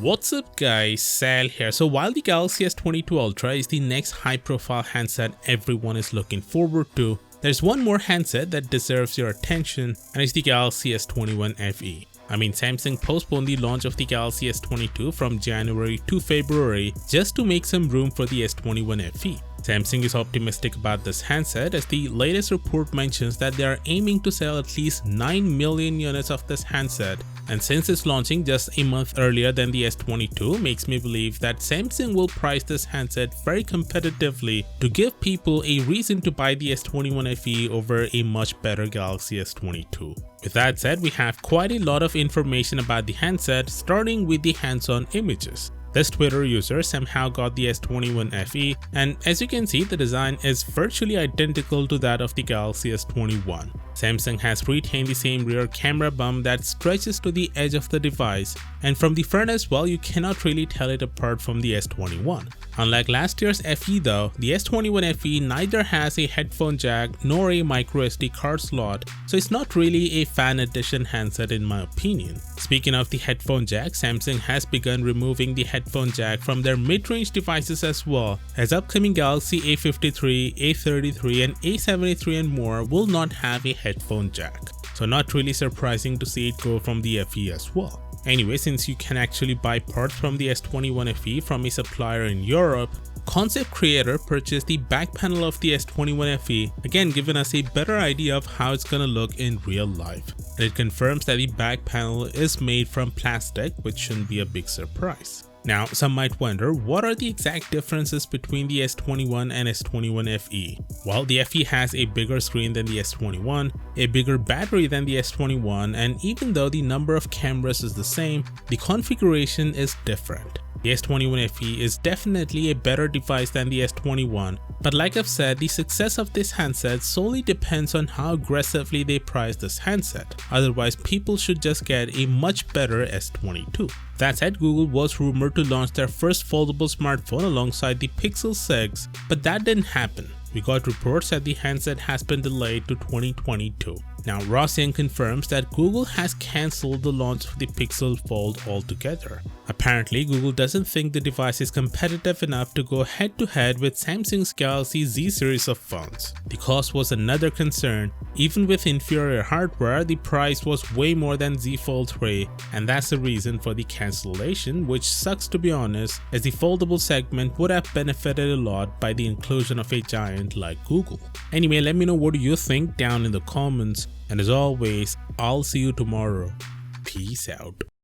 What's up guys, Sal here. So while the Galaxy S22 Ultra is the next high profile handset everyone is looking forward to, there's one more handset that deserves your attention, and it's the Galaxy S21 FE. I mean, Samsung postponed the launch of the Galaxy S22 from January to February just to make some room for the S21 FE. Samsung is optimistic about this handset as the latest report mentions that they are aiming to sell at least 9 million units of this handset, and since it's launching just a month earlier than the S22 makes me believe that Samsung will price this handset very competitively to give people a reason to buy the S21 FE over a much better Galaxy S22. With that said, we have quite a lot of information about the handset, starting with the hands-on images. This Twitter user somehow got the S21 FE, and as you can see, the design is virtually identical to that of the Galaxy S21. Samsung has retained the same rear camera bump that stretches to the edge of the device, and from the front as well, you cannot really tell it apart from the S21. Unlike last year's FE though, the S21 FE neither has a headphone jack nor a microSD card slot, so it's not really a fan edition handset in my opinion. Speaking of the headphone jack, Samsung has begun removing the headphone jack from their mid-range devices as well, as upcoming Galaxy A53, A33 and A73 and more will not have a headphone jack. So not really surprising to see it go from the FE as well. Anyway, since you can actually buy parts from the S21 FE from a supplier in Europe, Concept Creator purchased the back panel of the S21 FE, again giving us a better idea of how it's gonna look in real life. And it confirms that the back panel is made from plastic, which shouldn't be a big surprise. Now, some might wonder, what are the exact differences between the S21 and S21 FE? Well, the FE has a bigger screen than the S21, a bigger battery than the S21, and even though the number of cameras is the same, the configuration is different. The S21 FE is definitely a better device than the S21, but like I've said, the success of this handset solely depends on how aggressively they price this handset. Otherwise, people should just get a much better S22. That said, Google was rumored to launch their first foldable smartphone alongside the Pixel 6, but that didn't happen. We got reports that the handset has been delayed to 2022. Now, Rossian confirms that Google has cancelled the launch of the Pixel Fold altogether. Apparently, Google doesn't think the device is competitive enough to go head-to-head with Samsung's Galaxy Z series of phones. The cost was another concern. Even with inferior hardware, the price was way more than Z Fold 3, and that's the reason for the cancellation, which sucks to be honest, as the foldable segment would have benefited a lot by the inclusion of a giant like Google. Anyway, let me know what you think down in the comments, and as always, I'll see you tomorrow. Peace out.